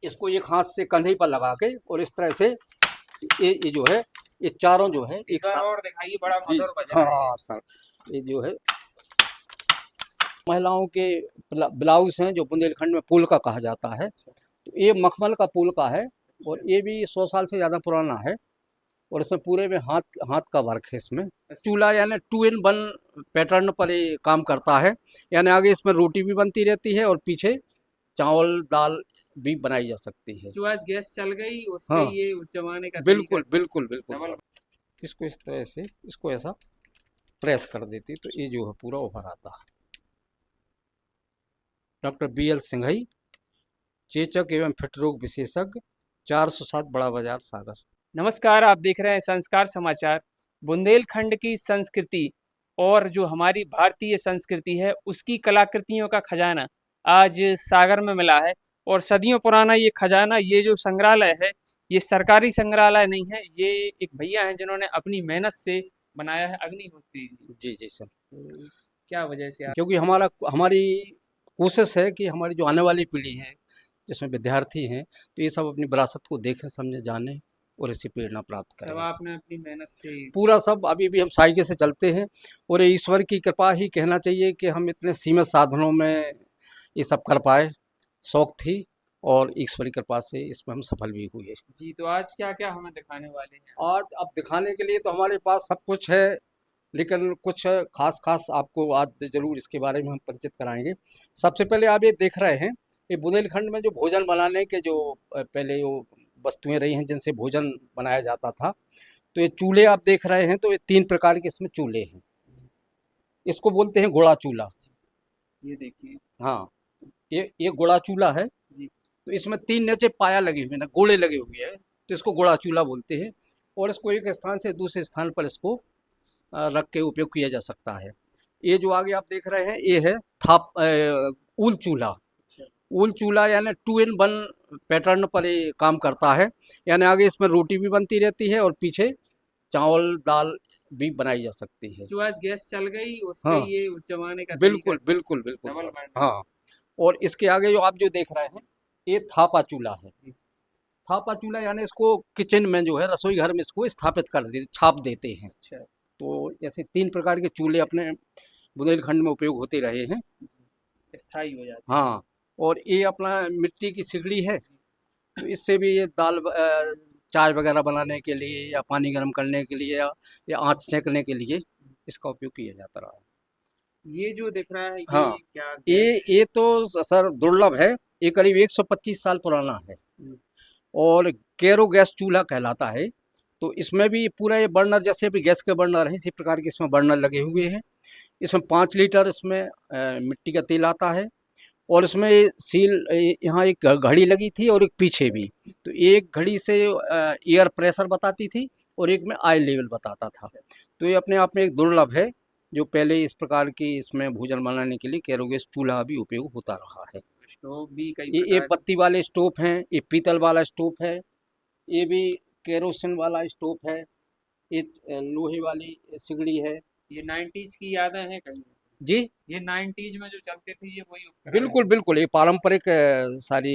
इसको एक हाथ से कंधे पर लगा के और इस तरह से ये जो है ये चारों जो है एक साथ और दिखाइए, बड़ा जी मधुर भजन हाँ है ये। हाँ सर। ये जो है महिलाओं के ब्लाउज हैं जो बुंदेलखंड में पुल का कहा जाता है। तो ये मखमल का पुल का है और ये भी 100 साल से ज़्यादा पुराना है और इसमें पूरे में हाथ हाथ का वर्क है इसमें। चूल्हा यानी 2 in 1 पैटर्न पर ये काम करता है, यानी आगे इसमें रोटी भी बनती रहती है और पीछे चावल दाल भी बनाई जा सकती है। जो आज गैस चल गई उसके हाँ ये उस जमाने का बिल्कुल तरीका बिल्कुल बिल्कुल डबल। सर। इसको इस तरह से इसको ऐसा प्रेस कर देती तो ये जो है पूरा उभर आता है। डॉक्टर BL सिंघई, चेचक एवं फिट रोग विशेषज्ञ, 407 बड़ा बाजार सागर। नमस्कार, आप देख रहे हैं संस्कार समाचार। बुंदेलखंड की संस्कृति और जो हमारी भारतीय संस्कृति है उसकी कलाकृतियों का खजाना आज सागर में मिला है। और सदियों पुराना ये खजाना, ये जो संग्रहालय है, ये सरकारी संग्रहालय नहीं है, ये एक भैया हैं जिन्होंने अपनी मेहनत से बनाया है, अग्निहोत्री जी। जी जी सर। क्या वजह से आप क्योंकि हमारी कोशिश है कि हमारी जो आने वाली पीढ़ी है जिसमें विद्यार्थी हैं तो ये सब अपनी विरासत को देखें समझे जाने और इससे प्रेरणा प्राप्त सब करें। आपने अपनी मेहनत से पूरा सब अभी भी हम साइकिल से चलते हैं और ये ईश्वर की कृपा ही कहना चाहिए कि हम इतने सीमित साधनों में ये सब कर पाए। शौक थी और ईश्वर की कृपा से इसमें हम सफल भी हुए। जी। तो आज क्या क्या हमें दिखाने वाले हैं? आज अब दिखाने के लिए तो हमारे पास सब कुछ है, लेकिन कुछ खास खास आपको आज ज़रूर इसके बारे में हम परिचित कराएंगे। सबसे पहले आप ये देख रहे हैं, ये बुंदेलखंड में जो भोजन बनाने के जो पहले वो वस्तुएं रही हैं जिनसे भोजन बनाया जाता था, तो ये चूल्हे आप देख रहे हैं, तो ये 3 प्रकार के इसमें चूल्हे हैं। इसको बोलते हैं गोड़ा चूल्हा। ये देखिए। हाँ, ये गोड़ा चूल्हा है। जी। तो इसमें 3 नीचे पाया लगे हुए ना, गोले लगे हुए हैं, तो इसको गोड़ा चूल्हा बोलते हैं। और इसको एक स्थान से दूसरे स्थान पर इसको रख के उपयोग किया जा सकता है। ये जो आगे आप देख रहे हैं ये है ऊल चूल्हा। ऊल चूल्हा यानी 2 in 1 पैटर्न पर ये काम करता है, यानी आगे इसमें रोटी भी बनती रहती है और पीछे चावल दाल भी बनाई जा सकती है। जो आज गैस चल गई उसके हाँ ये उस जमाने का बिल्कुल बिल्कुल बिल्कुल डबल सर। बर्नर। हाँ, और इसके आगे जो आप जो देख रहे हैं ये थापा चूल्हा है। जी। थापा चूल्हा यानी इसको किचन में जो है रसोई घर में इसको स्थापित कर देते छाप देते हैं। अच्छा। तो ऐसे 3 प्रकार के चूल्हे अपने बुंदेलखंड में उपयोग होते रहे हैं। स्थायी हो जाती है। हाँ, और ये अपना मिट्टी की सिगड़ी है, तो इससे भी ये दाल चाय वगैरह बनाने के लिए या पानी गर्म करने के लिए या आँच सेंकने के लिए इसका उपयोग किया जाता रहा है। ये जो दिख रहा है ये हाँ, क्या ये गैस है? ये तो सर दुर्लभ है। ये करीब 125 साल पुराना है जी। और केरो गैस चूल्हा कहलाता है। तो इसमें भी पूरा ये बर्नर जैसे अभी गैस के बर्नर हैं इसी प्रकार के इसमें बर्नर लगे हुए हैं। इसमें 5 लीटर इसमें मिट्टी का तेल आता है और इसमें यहाँ एक घड़ी लगी थी और एक पीछे भी। तो एक घड़ी से एयर प्रेशर बताती थी और एक में ऑयल लेवल बताता था। तो ये अपने आप में एक दुर्लभ है जो पहले इस प्रकार की इसमें भोजन बनाने के लिए कैरोगैस चूल्हा भी उपयोग होता रहा है। स्टोव भी कई ये प्रकार पत्ती वाले स्टोव हैं, ये पीतल वाला स्टोव है, ये भी केरोसिन वाला स्टोव है, ये लोहे वाली सिगड़ी है। ये 90s की यादें हैं कहीं? जी ये 90s में जो चलते थे ये वही उपकरण बिल्कुल बिल्कुल, ये पारंपरिक सारी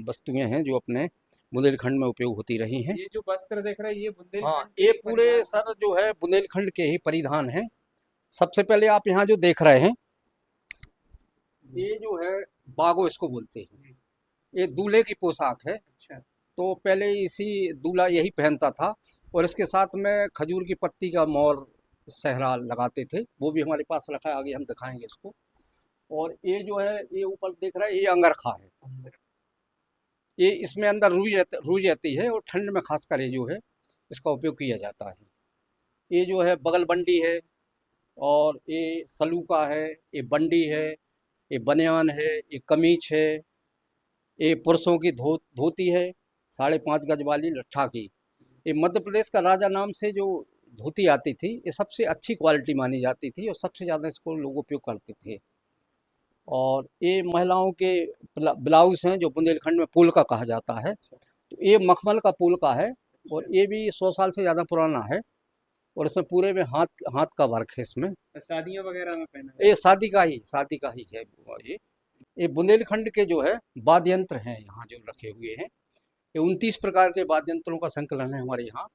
वस्तुएं हैं जो अपने बुंदेलखंड में उपयोग होती रही हैं। ये जो वस्त्र देख रहे हैं ये हाँ, बुंदेलखंड ये के पूरे परिधान सर जो है बुंदेलखंड के ही परिधान हैं। सबसे पहले आप यहाँ जो देख रहे हैं ये जो है बागो इसको बोलते हैं। ये दूल्हे की पोशाक है। अच्छा। तो पहले इसी दूल्हा यही पहनता था और इसके साथ में खजूर की पत्ती का मोर सहरा लगाते थे, वो भी हमारे पास रखा है, आगे हम दिखाएंगे इसको। और ये जो है ये ऊपर देख रहा है ये अंगरखा है। ये इसमें अंदर रुई रहती है और ठंड में खासकर ये जो है इसका उपयोग किया जाता है। ये जो है बगल बंडी है और ये सलूका है, ये बंडी है, ये बनियान है, ये कमीज है, ये पुरुषों की धोती है 5.5 गज वाली लट्ठा की। ये मध्य प्रदेश का राजा नाम से जो धोती आती थी ये सबसे अच्छी क्वालिटी मानी जाती थी और सबसे ज़्यादा इसको लोग उपयोग करते थे। और ये महिलाओं के ब्लाउज हैं जो बुंदेलखंड में पुल का कहा जाता है। तो ये मखमल का पुल का है और ये भी 100 साल से ज़्यादा पुराना है और इसमें पूरे में हाथ हाथ का वर्क है इसमें। शादियों वगैरह में पहना ये शादी का ही है ये। ये बुंदेलखंड के जो है वाद्य यंत्र हैं यहाँ जो रखे हुए हैं, ये 29 प्रकार के वाद्य यंत्रों का संकलन है हमारे यहाँ।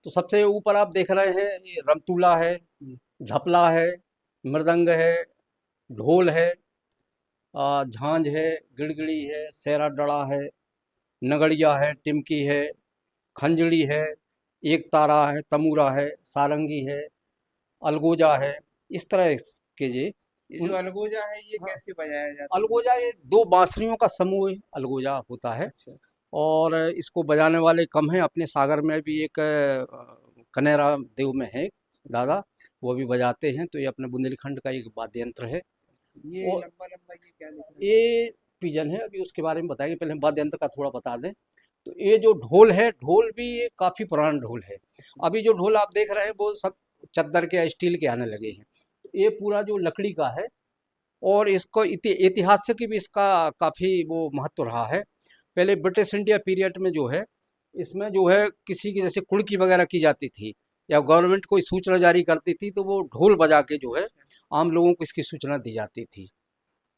तो सबसे ऊपर आप देख रहे हैं ये रमतूला है, ढपला है, मृदंग है, ढोल है, झांझ है, गिड़गिड़ी है, सेरा डड़ा है, नगड़िया है, टिमकी है, खंजड़ी है, एक तारा है, तमूरा है, सारंगी है, अलगोजा है। इस तरह के ये ये जो अलगोजा है ये हाँ, कैसे बजाया जाता है? अलगोजा ये 2 बांसुरियों का समूह अलगोजा होता है। अच्छा। और इसको बजाने वाले कम हैं। अपने सागर में भी एक कनेरा देव में है दादा, वो भी बजाते हैं। तो ये अपने बुंदेलखंड का एक वाद्य यंत्र है। ये और लंबा लंबा ये क्या दिख रहा है? ये पिजन है, अभी उसके बारे में बताएंगे, पहले हम वाद्य यंत्र का थोड़ा बता दें। तो ये जो ढोल है, ढोल भी ये काफ़ी पुराना ढोल है। अभी जो ढोल आप देख रहे हैं वो सब चद्दर के या स्टील के आने लगे हैं। तो ये पूरा जो लकड़ी का है, और इसको इतिहास से भी इसका काफ़ी वो महत्व रहा है। पहले ब्रिटिश इंडिया पीरियड में जो है, इसमें जो है किसी की जैसे कुड़की वगैरह की जाती थी या गवर्नमेंट कोई सूचना जारी करती थी, तो वो ढोल बजा के जो है आम लोगों को इसकी सूचना दी जाती थी।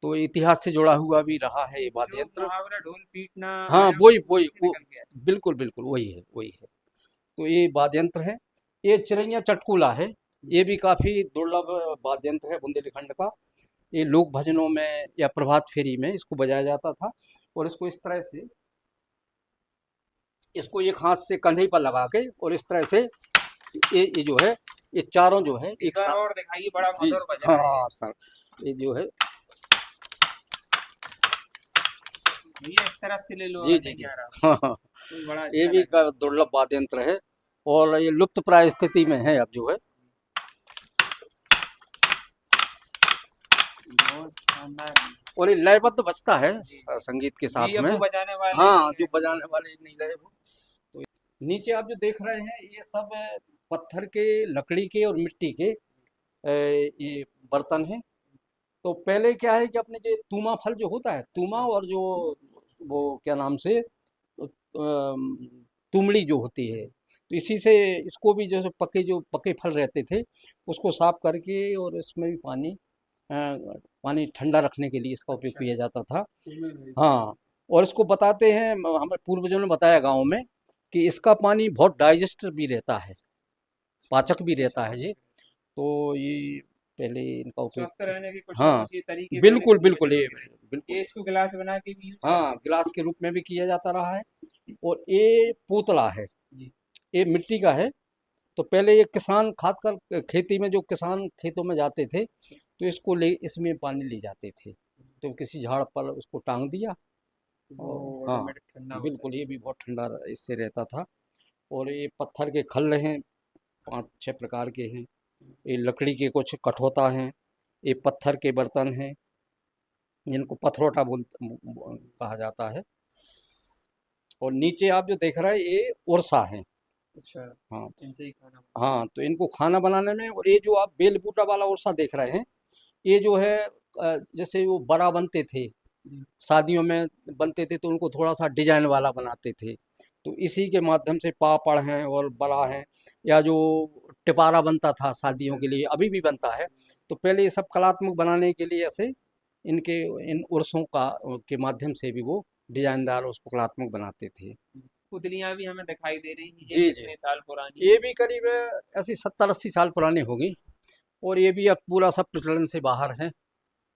तो इतिहास से जुड़ा हुआ भी रहा है ये वाद्य जो यंत्र। मुहावरा ढोल पीटना हाँ, आया वही उसी वही से वो, निकल गया है। बिल्कुल बिल्कुल वही है, वही है। तो ये वाद्य यंत्र है। ये चिरैया चटकुला है, ये भी काफ़ी दुर्लभ वाद्य यंत्र है बुंदेलखंड का। ये लोक भजनों में या प्रभात फेरी में इसको बजाया जाता था। और इसको इस तरह से, इसको एक हाथ से कंधे पर लगा के और इस तरह से ये जो है, ये चारों जो है एक एक बार साथ। और दिखाइए, बड़ा जी, मधुर बज हाँ रहा है हाँ सर, ये जो है, ये इस तरफ से ले लो जी अगर जी नहीं जी, आ रहा हाँ हाँ, तो बड़ा ये अच्छा भी लग रहा दुर्लभ वाद्य यंत्र है और ये लुप्त प्राय स्थिति में है अब जो है। है। बहुत शानदार है। और ये लयबद्ध बजता है जी संगीत के जी, साथ अब में। वो बजाने वाले हाँ, नहीं जो रहे बजाने जैसे। वाले नहीं रहे वो। तो नीचे आप जो देख रहे हैं ये सब पत्थर के, लकड़ी के और मिट्टी के ये बर्तन हैं। तो पहले क्या है कि अपने जो तूमा फल जो होता है, तूमा, अच्छा। और जो वो क्या नाम से तुमड़ी जो होती है, तो इसी से इसको भी जैसे पके, जो पके फल रहते थे उसको साफ करके और इसमें भी पानी ठंडा रखने के लिए इसका उपयोग अच्छा। किया जाता था। तुम्हें नहीं पता। हाँ, और इसको बताते हैं, हमारे पूर्वजों ने बताया गाँव में, कि इसका पानी बहुत डाइजेस्ट भी रहता है, पाचक भी अच्छा, रहता है पाचक जी। है। तो ये पहले इनका स्वस्थ उपयोग। रहने के कुछ ना हाँ, कुछ ये तरीके पहले बिल्कुल के बिल्कुल, पूर्वजों ये के रहे। बिल्कुल। ये इसको गिलास बना के भी यूज हाँ, करते थे। गिलास के रूप में भी किया जाता रहा है। और ये पोतला है, जी। ये मिट्टी का है। तो पहले ये किसान, खासकर खेती में, जो किसान खेतों में जाते थे तो इसको ले, इसमें पानी ले जाते थे। तो किसी झाड़ पर उसको टांग दिया। वो और हाँ, ऑटोमेटिक ठंडा होता बिल्कुल, ये भी बहुत ठंडा इससे रहता था। और ये पत्थर के खल हैं, 5-6 प्रकार के हैं। ये लकड़ी के कुछ कठोता हैं। ये पत्थर के बर्तन हैं जिनको पथरोटा कहा जाता है। और नीचे आप जो देख रहे हैं ये उरसा हैं। है। अच्छा, हाँ इनसे ही खाना हाँ, तो इनको खाना बनाने में, और ये जो आप बेल बूटा वाला उरसा देख रहे हैं, ये जो है जैसे वो बड़ा बनते थे, जी। शादियों में बनते थे, तो उनको थोड़ा सा डिजाइन वाला बनाते थे। तो इसी के माध्यम से पापड़ हैं और बड़ा है, या जो टिपारा बनता था शादियों अच्छा। के लिए, अभी भी बनता है। तो पहले ये सब कलात्मक बनाने के लिए ऐसे इनके, इन उर्सों का के माध्यम से भी वो डिजाइनदार उसको कलात्मक बनाते थे। पुतलियां भी हमें दिखाई दे रही हैं, ये जी जी, कितने साल पुरानी ये है? भी करीब ऐसी 70-80 साल पुरानी होगी। और ये भी अब पूरा सब प्रचलन से बाहर है,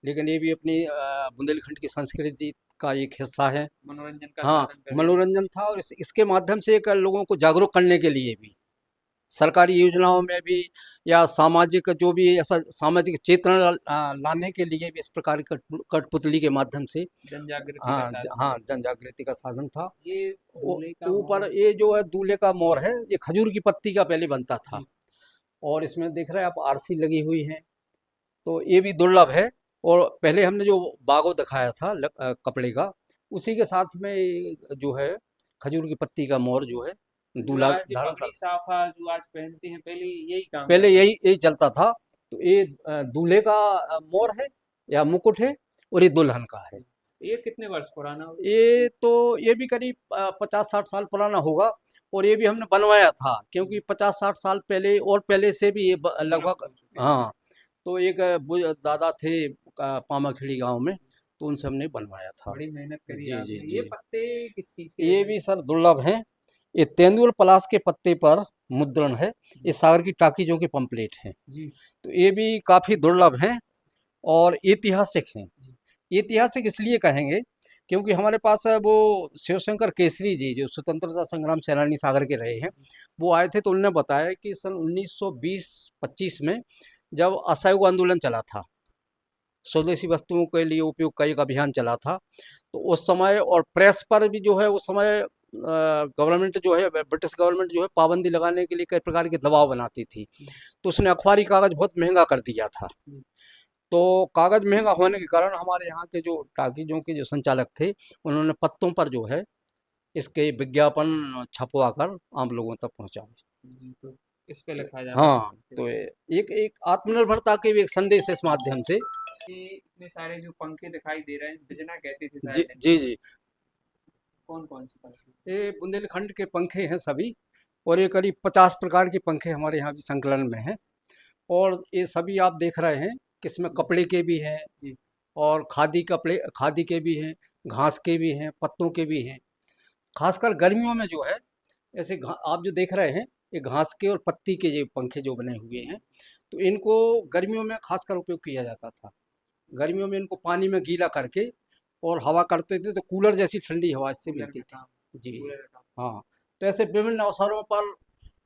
लेकिन ये भी अपनी बुंदेलखंड की संस्कृति का एक हिस्सा है। मनोरंजन का हाँ, साधन रहे हैं। मनोरंजन था, और इसके माध्यम से एक लोगों को जागरूक करने के लिए भी, सरकारी योजनाओं में भी, या सामाजिक जो भी ऐसा सामाजिक चेतना लाने के लिए भी इस प्रकार की कठपुतली के माध्यम से। जन जागृति का हाँ साधन हाँ, रहे जन जागृति का साधन था। हैं। ये दूल्हे का ऊपर मोर। ये जो है दूल्हे का मोर है, ये खजूर की पत्ती का पहले बनता था। जी। और इसमें देख रहे हैं आप आरसी लगी हुई है। तो ये भी दुर्लभ है। और पहले हमने जो बागो दिखाया था कपड़े का, उसी के साथ में ये जो है खजूर की पत्ती का मोर जो है तो जो दूल्हा आज धारण पगड़ी कर। साफा जो आज पहनते हैं, पहले यही काम पहले करता यही यही चलता था। तो ये दूल्हे का मोर है या मुकुट है, और ये दुल्हन का है। था। ये कितने वर्ष पुराना होगा? ये तो, ये भी करीब 50-60 साल पुराना होगा। और ये भी हमने बनवाया था, क्योंकि 50-60 साल पहले और पहले से भी ये विलुप्त लगभग। हो चुके हैं। हाँ, तो एक दादा थे पामाखेड़ी गांव में, तो उनसे हमने बनवाया था। बड़ी मेहनत करी जी आपने। जी ये जी। पत्ते किस चीज के ये बने भी सर दुर्लभ हैं। ये तेंदुल पलाश के पत्ते पर मुद्रण है। ये सागर की टाकीजों के पंपलेट हैं। जी तो ये भी काफ़ी दुर्लभ हैं और ऐतिहासिक हैं। जी ऐतिहासिक इसलिए कहेंगे क्योंकि हमारे पास वो शिवशंकर केसरी जी जो स्वतंत्रता संग्राम सेनानी सागर के रहे हैं, वो आए थे तो उन्होंने बताया कि सन 1920-25 में जब असहयोग आंदोलन चला था, स्वदेशी वस्तुओं के लिए उपयोग का एक अभियान चला था, तो उस समय और प्रेस पर भी जो है उस समय गवर्नमेंट जो है ब्रिटिश गवर्नमेंट जो है पाबंदी लगाने के लिए कई प्रकार के दबाव बनाती थी। तो उसने अखबारी कागज़ बहुत महंगा कर दिया था। तो कागज़ महंगा होने के कारण हमारे यहाँ के जो टाकीजों के जो संचालक थे, उन्होंने पत्तों पर जो है इसके विज्ञापन छपवा कर आम लोगों तक पहुँचाए। जी। तो इस पे लिखा जाता है। हाँ, तो एक एक आत्मनिर्भरता के भी एक संदेश है इस माध्यम से। ये इतने सारे जो पंखे दिखाई दे रहे हैं, बिजना कहते थे जी शायद जी इनको। जी। कौन कौन से पंखे? ये बुंदेलखंड के पंखे हैं सभी, और ये करीब 50 प्रकार के पंखे हमारे यहाँ भी संकलन में हैं। और ये सभी आप देख रहे हैं कि इसमें कपड़े के भी हैं जी और खादी के भी हैं, घास के भी हैं, पत्तों के भी हैं। खासकर गर्मियों में जो है ऐसे आप जो देख रहे हैं ये घास के और पत्ती के जो पंखे जो बने हुए हैं, तो इनको गर्मियों में खासकर उपयोग किया जाता था। गर्मियों में इनको पानी में गीला करके और हवा करते थे तो कूलर जैसी ठंडी हवा इससे कूलर मिलती का काम। थी। जी कूलर का काम। हाँ। तो ऐसे विभिन्न अवसरों पर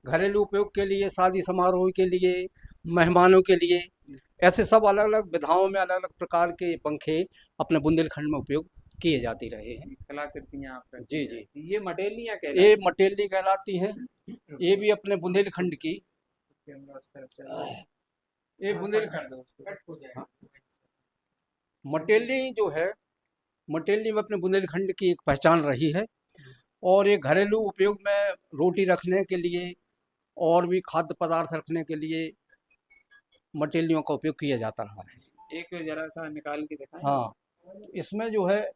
घरेलू उपयोग के लिए, शादी समारोह के लिए, मेहमानों के लिए, ऐसे सब अलग अलग विधाओं में अलग अलग प्रकार के पंखे अपने बुंदेलखंड में उपयोग किए जाते रहे हैं। कलाकृतियाँ आप करते जी हैं। जी। ये मटेलियाँ ये कहलाती मटेली कहलाती हैं। ये भी अपने बुंदेलखंड की। हैं। कैमरा उस तरफ चल रहा है। ये हाँ, कट कर बुंदेलखंड दो उसको। कट हो जाएगा। मटेली जो है, मटेली में अपने बुंदेलखंड की एक पहचान रही है। और ये घरेलू उपयोग में रोटी रखने के लिए और भी खाद्य पदार्थ रखने के लिए मटेलियों का उपयोग किया जाता रहा है। एक जरा सा निकाल के दिखाएं। हाँ, इसमें जो है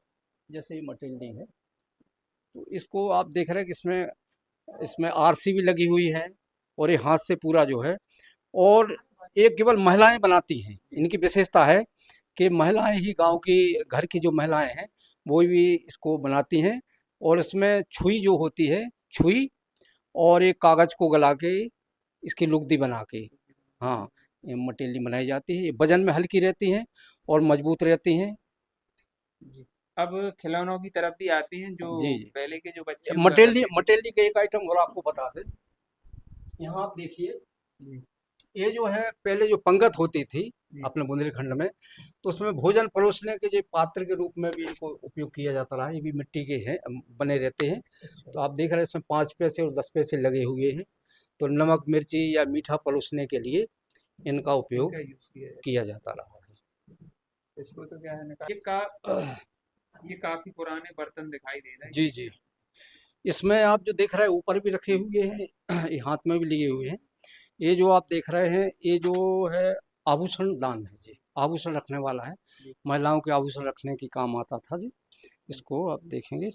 जैसे ये मटेली है, तो इसको आप देख रहे हैं कि इसमें इसमें आरसी भी लगी हुई है और ये हाथ से पूरा जो है, और ये केवल महिलाएं बनाती हैं। इनकी विशेषता है कि महिलाएं ही गांव की घर की जो महिलाएं हैं वो भी इसको बनाती हैं। और इसमें छुई जो होती है, छुई और एक कागज़ को गला के इसकी लुगदी बना के, हाँ, ये मटेली बनाई जाती है। ये वजन में हल्की रहती हैं और मजबूत रहती हैं। जी। अब खिलौनों की तरफ भी आते हैं, जो जी जी। पहले के जो बच्चे हुआ मटेली करते थे। मटेली के एक आइटम और आपको बता दें, यहाँ आप देखिए, जी ये जो है पहले जो पंगत होती थी जी अपने बुंदेलखंड में, तो उसमें भोजन परोसने के जो पात्र के रूप में भी इनको उपयोग किया जाता रहा है। ये भी मिट्टी के हैं, बने रहते हैं। तो आप देख रहे हैं इसमें 5 पैसे और 10 पैसे लगे हुए हैं। तो नमक मिर्ची या मीठा परोसने के लिए इनका उपयोग इनका यूज किया जाए। किया जाता रहा है। इसको तो क्या है ये काफी पुराने बर्तन दिखाई दे रहे हैं। जी जी। इसमें आप जो देख रहे हैं ऊपर भी रखे हुए हैं, ये हाथ में भी लिए हुए हैं। ये जो आप देख रहे हैं ये जो है आभूषण दान है जी, आभूषण रखने वाला है। महिलाओं के आभूषण रखने की काम आता था जी। इसको आप देखेंगे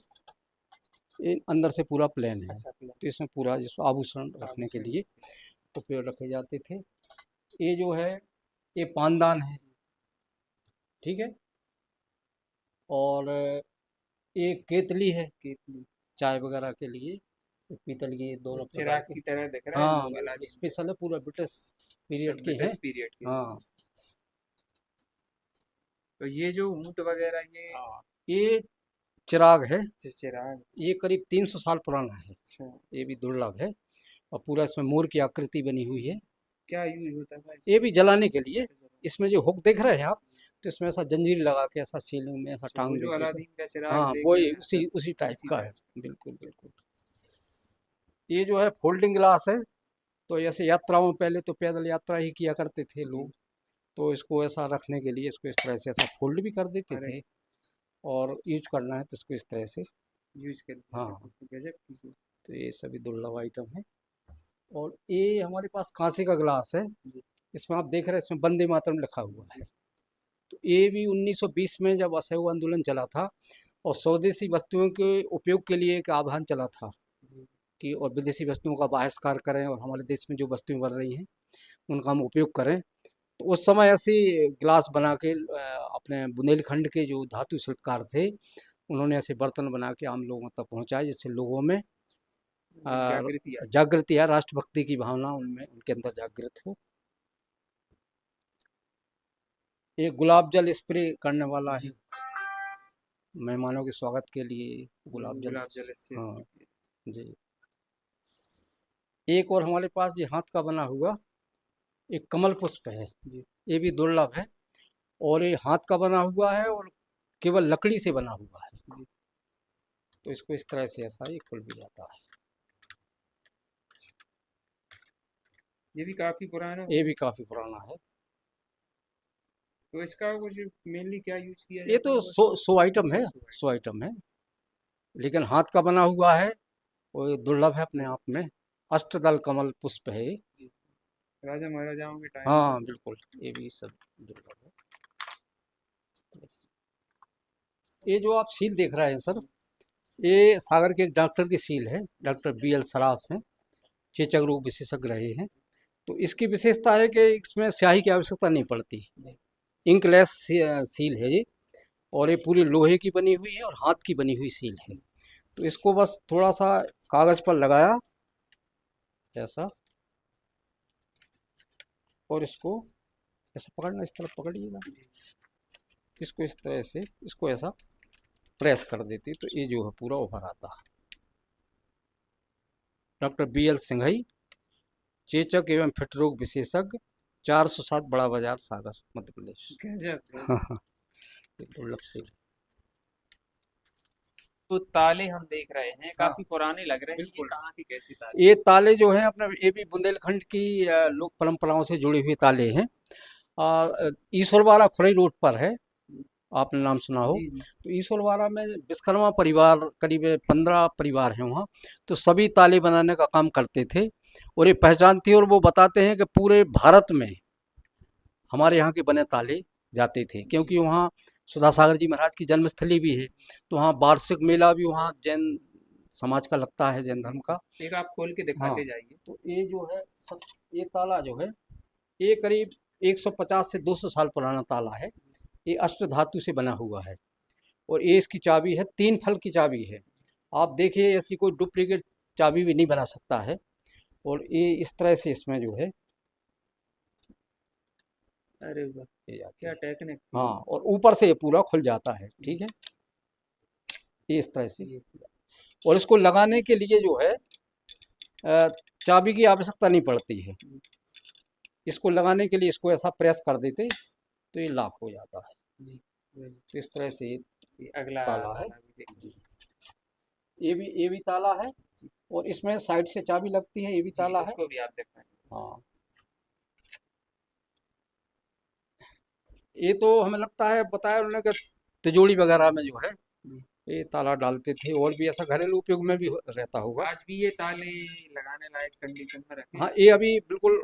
ये अंदर से पूरा प्लेन है। अच्छा प्लेन। तो इसमें पूरा जिसको आभूषण रखने के लिए उपयोग रखे जाते थे। ये जो है ये पानदान है, ठीक है। और ये केतली है, केतली। चाय वगैरह के लिए। पीतल की दोनों प्रकार चिराग के। की तरह दिख रहा है। हाँ, लोग अलग स्पेशल है, पूरा ब्रिटिश पीरियड के हैं। ब्रिटिश पीरियड के। हाँ तो ये जो ऊंट वगैरह ये चिराग है। चिराग। ये करीब 300 साल पुराना है। अच्छा। ये भी दुर्लभ है और पूरा इसमें मोर की आकृति बनी हुई है। क्या यूज होता था ये भी जलाने के लिए। इससे? इसमें जो हुक देख रहे हैं आप, तो इसमें ऐसा जंजीर लगा के ऐसा सीलिंग में ऐसा टांग वो जो देते थे। अलादीन का चिराग हाँ, देख वो रहे हैं, उसी टाइप इसी का टाइप है। बिल्कुल बिल्कुल। ये जो है फोल्डिंग ग्लास है। तो ऐसे यात्राओं में पहले तो पैदल यात्रा ही किया करते थे लोग, तो इसको ऐसा रखने के लिए इसको इस तरह से ऐसा फोल्ड भी कर देते थे, और यूज करना है तो इसको इस तरह से यूज करते हैं। हाँ। गजब की चीज़। तो ये सभी दुर्लभ आइटम है। और ये हमारे पास कांसे का गिलास है। इसमें आप देख रहे हैं इसमें वंदे मातरम लिखा हुआ है। तो ये भी 1920 में जब असहयोग आंदोलन चला था और स्वदेशी वस्तुओं के उपयोग के लिए एक आह्वान चला था कि और विदेशी वस्तुओं का बहिष्कार करें और हमारे देश में जो वस्तुएं बन रही हैं उनका हम उपयोग करें। तो उस समय ऐसी गिलास बना के अपने बुंदेलखंड के जो धातु शिल्पकार थे उन्होंने ऐसे बर्तन बना के आम लोगों तक पहुंचाए, जिससे लोगों में जागृति आई। जागृति है, राष्ट्रभक्ति की भावना उनमें उनके अंदर जागृत हो। ये गुलाब जल स्प्रे करने वाला जी। है, मेहमानों के स्वागत के लिए गुलाब जल। गुलाब जल से हाँ इसमें- जी। एक और हमारे पास जो हाथ का बना हुआ एक कमल पुष्प है, जी। ये भी दुर्लभ है और ये हाथ का बना हुआ है और केवल लकड़ी से बना हुआ है। जी। तो इसको इस तरह से ऐसा ये खुल भी जाता है। ये भी काफी पुराना ये भी काफी पुराना है। तो इसका कुछ मेनली क्या यूज किया ये जाता तो है? सौ आइटम है, अच्छा, 100 आइटम है, लेकिन हाथ का बना हुआ है और ये दुर्लभ है अपने आप में। अष्टदल कमल पुष्प है ये। राजा महाराजाओं के टाइम हाँ बिल्कुल, ये भी सब दुर्लभ है। इस तरह से। ये जो आप सील देख रहे हैं सर, ये सागर के एक डॉक्टर की सील है, डॉक्टर BL सराफ हैं, चेचक रोग विशेषज्ञ रहे हैं। तो इसकी विशेषता है कि इसमें स्याही की आवश्यकता नहीं पड़ती, इंकलेस सील है ये, और ये पूरी लोहे की बनी हुई है और हाथ की बनी हुई सील है। तो इसको बस थोड़ा सा कागज़ पर लगाया ऐसा, और इसको ऐसा पकड़ना, इस तरफ पकड़िएगा, इसको इस तरह से इसको ऐसा प्रेस कर देती तो ये जो है पूरा उभर आता है। डॉक्टर BL सिंघई, चेचक एवं फिट रोग विशेषज्ञ, 407 बड़ा बाजार सागर मध्य प्रदेश। गजब। हाँ हाँ, ये दुर्लभ से। तो ताले हम देख रहे हैं हाँ काफी पुराने लग रहे हैं, ये बिल्कुल। कहाँ की कैसी ताले? ये ताले जो हैं अपने, ये भी बुंदेलखंड की लोक परंपराओं से जुड़े हुए ताले हैं। ईश्वरवाड़ा खुरई रोड पर है, आपने नाम सुना हो। जी जी। तो ईश्वरवाड़ा में विश्वकर्मा परिवार करीब 15 परिवार हैं वहाँ, तो सभी ताले बनाने का काम करते थे और ये पहचान थी। और वो बताते हैं कि पूरे भारत में हमारे यहाँ के बने ताले जाते थे, क्योंकि वहाँ सुधा सागर जी महाराज की जन्मस्थली भी है। तो वहाँ वार्षिक मेला भी वहाँ जैन समाज का लगता है, जैन धर्म का। एक आप खोल के हाँ, दिखाते जाइए। तो ये जो है सब, ये ताला जो है ये करीब 150 से 200 साल पुराना ताला है। ये अष्ट धातु से बना हुआ है और ये इसकी चाबी है, 3 फल की चाबी है। आप देखिए ऐसी कोई डुप्लीकेट चाबी भी नहीं बना सकता है। और ये इस तरह से इसमें जो है अरे वाह, ये जाती क्या है। टेक्निक। हाँ, और ऊपर से ये पूरा खुल जाता है, ठीक है, ये इस तरह से। और इसको लगाने के लिए जो है चाबी की आवश्यकता नहीं पड़ती है। इसको लगाने के लिए इसको ऐसा प्रेस कर देते तो ये लॉक हो जाता है। जी। तो इस तरह से ये अगला ताला है। ताला भी देखिए। जी। ये भी ताला है और इसमें साइड से चाबी लगती है, ये भी ताला है। इसको भी आप दिखाएं। हाँ, ये तो हमें लगता है बताया उन्होंने कि तिजोरी वगैरह में जो है ये ताला डालते थे, और भी ऐसा घरेलू उपयोग में भी रहता होगा। आज भी ये ताले लगाने लायक कंडीशन में रखे हाँ, हैं। ये अभी बिल्कुल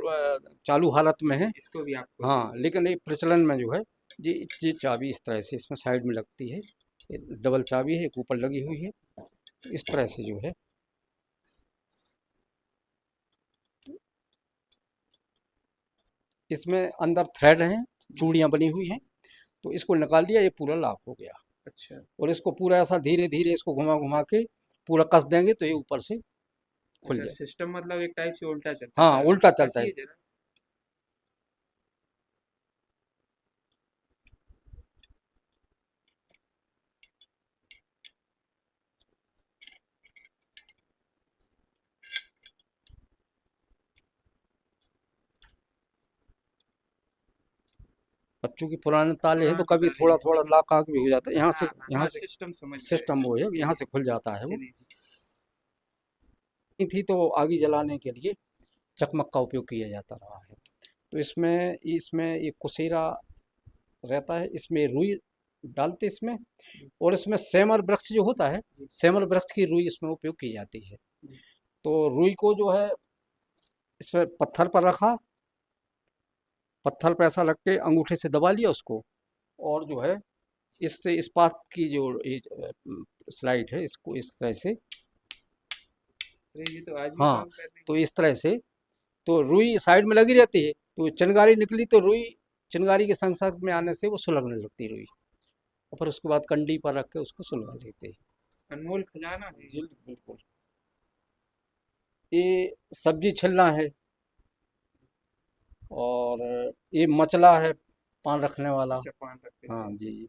चालू हालत में है। इसको भी आपको हाँ, लेकिन ये प्रचलन में जो है ये चाबी इस तरह से इसमें साइड में लगती है। ये डबल चाबी है, एक ऊपर लगी हुई है, तो इस तरह से जो है इसमें अंदर थ्रेड हैं, चूड़ियाँ बनी हुई हैं। तो इसको निकाल दिया, ये पूरा लॉक हो गया। अच्छा। और इसको पूरा ऐसा धीरे धीरे इसको घुमा घुमा के पूरा कस देंगे तो ये ऊपर से खुल अच्छा, जाए। सिस्टम मतलब एक टाइप से उल्टा चलता हाँ, है। उल्टा चलता है। कसिए जरा। बच्चों की पुराने ताले हैं तो पुराने कभी ताले थोड़ा हैं। थोड़ा लॉक आक भी हो जाता है। यहाँ से हाँ, सिस्टम समझ गए। सिस्टम वो है, यहाँ से खुल जाता है वो। चलिए जी। थी तो आगी जलाने के लिए चकमक का उपयोग किया जाता रहा है। तो इसमें इसमें एक कुसेरा रहता है, इसमें रुई डालते इसमें, और इसमें सेमर वृक्ष जो होता है, सेमर वृक्ष की रुई इसमें उपयोग की जाती है। तो रुई को जो है इसमें पत्थर पर रखा, पत्थर पर ऐसा रख के अंगूठे से दबा लिया उसको, और जो है इससे इस्पात की जो स्लाइड है इसको इस तरह से, अरे ये तो आज भी हाँ, काम कर रही तो इस तरह से तो रुई साइड में लगी रहती है। तो चिंगारी निकली तो रुई चिंगारी के संपर्क में आने से वो सुलगने लगती रुई, और फिर उसके बाद कंडी पर रख के उसको सुलगा लेते हैं। अनमोल खजाना है। जी बिल्कुल। ये सब्जी छिलना है, और ये मचला है पान रखने वाला। अच्छा, पान रखते थे। हाँ जी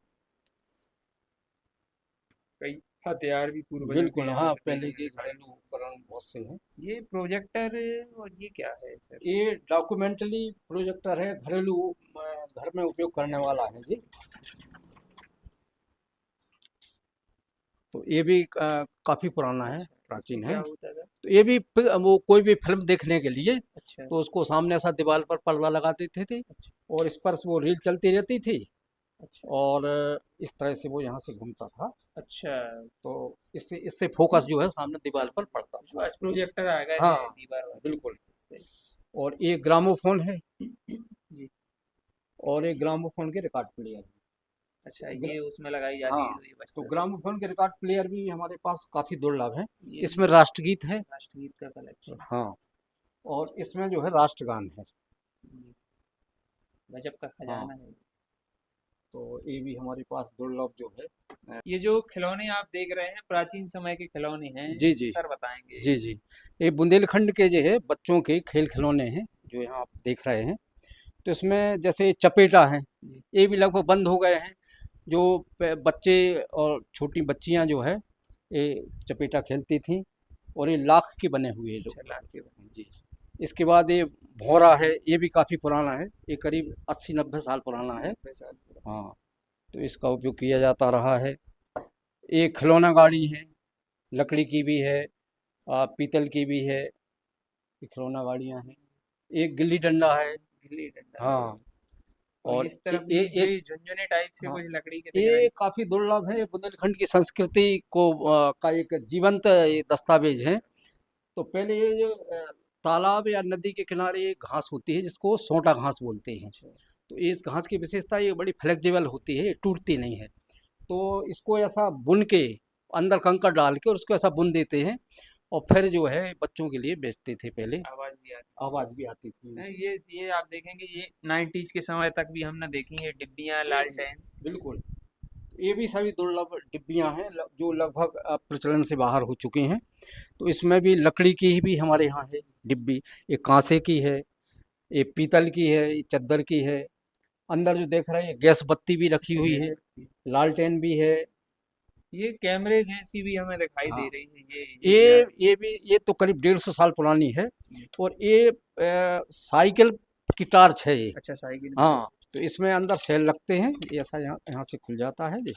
कई हथियार भी पूर्वजों के बिल्कुल। यहाँ हाँ, पर पहले देखे के गए। घरेलू उपकरण बहुत से हैं। ये प्रोजेक्टर और ये क्या है सर? ये डॉक्यूमेंटरी प्रोजेक्टर है, घरेलू घर में उपयोग करने वाला है जी। तो ये भी काफी पुराना है, अच्छा, इससे प्राचीन क्या है। होता था? तो ये भी वो कोई भी फिल्म देखने के लिए अच्छा तो उसको सामने ऐसा दीवार पर पर्दा लगा देते थे, अच्छा और इस पर से वो रील चलती रहती थी, अच्छा और इस तरह से वो यहाँ से घूमता था। अच्छा। तो इससे इससे फोकस जो है सामने दीवार पर पड़ता जो था। आज प्रोजेक्टर आ गए हाँ हैं दीवार वाले। बिल्कुल। और ये ग्रामोफोन है, जी। और एक ग्रामोफोन के रिकॉर्ड प्लेयर। अच्छा, ये उसमें लगाई जाती हाँ, है तो ये तो बजता है। ग्रामोफोन के रिकॉर्ड प्लेयर भी हमारे पास काफी दुर्लभ है। ये इसमें राष्ट्रगीत है, राष्ट्रगीत का कलेक्शन। हाँ, और इसमें जो है राष्ट्रगान है। जी, गजब का हाँ, खजाना है। तो ये भी हमारे पास दुर्लभ जो है। ये जो खिलौने आप देख रहे हैं प्राचीन समय के खिलौने हैं, जी जी सर बताएंगे? जी जी। ये बुंदेलखंड के जो है बच्चों के खेल खिलौने हैं, जो यहाँ आप देख रहे हैं। तो इसमें जैसे चपेटा है, जी ये भी लगभग बंद हो गए हैं। जो बच्चे और छोटी बच्चियां जो है ये चपेटा खेलती थी, और ये लाख के बने हुए हैं जो। अच्छा, लाख के बने। जी। इसके बाद ये भौरा है, ये भी काफ़ी पुराना है, ये करीब 80-90 साल पुराना है। 90 साल पुराना। हाँ, तो इसका उपयोग किया जाता रहा है। ये खिलौना गाड़ी है, लकड़ी की भी है, पीतल की भी है, ये खिलौना गाड़ियाँ हैं। एक गिल्ली डंडा है। गिल्ली डंडा। हाँ, और और इस तरफ ये भी जो झुनझुने टाइप से हाँ, कुछ लकड़ी के दिख रहे ये हैं। काफ़ी दुर्लभ है। ये बुंदेलखंड की संस्कृति को का एक जीवंत ये दस्तावेज है। तो पहले ये जो तालाब या नदी के किनारे एक घास होती है जिसको सोंटा घास बोलते हैं। अच्छा तो इस घास की विशेषता ये बड़ी फ्लेक्सिबल होती है, ये टूटती नहीं है। तो इसको ऐसा बुन के अंदर कंकड़ डाल के और उसको ऐसा बुन देते हैं, और फिर जो है बच्चों के लिए बेचते थे पहले। आवाज भी आती आवाज़ भी आती थी है। इनसे। ये आप देखेंगे, ये 90s के समय तक भी हमने देखी है डिब्बियां, जी, लालटेन। बिल्कुल। ये भी सभी दुर्लभ डिब्बियाँ हैं जो लगभग प्रचलन से बाहर हो चुकी हैं। तो इसमें भी लकड़ी की ही भी हमारे यहाँ है डिब्बी, ये कांसे की है, ये पीतल की है, ये चद्दर की है। अंदर जो देख रहे हैं गैस बत्ती भी रखी अच्छा, हुई गैस है, बत्ती। लालटेन भी है। ये कैमरे जैसी भी हमें दिखाई दे हाँ, रही है। ये क्या है? ये भी ये तो करीब 150 साल पुरानी है। जी। और ये साइकिल की टार्च है ये। अच्छा, साइकिल की। हाँ, तो इसमें अंदर सेल लगते हैं, ये ऐसा यहाँ यहाँ से खुल जाता है जी,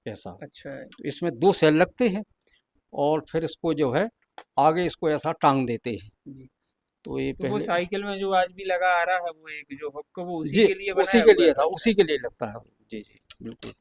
ऐसा। अच्छा है। तो इसमें 2 सेल लगते हैं, और फिर इसको जो है आगे इसको ऐसा टांग देते हैं। जी। तो ये तो वो पहले साइकिल में जो आज भी लगा आ रहा है, वो एक जो हुक वो उसी जी के लिए उसी बनाया के हुआ लिए था, था उसी शायद। के लिए लगता है। जी जी बिल्कुल।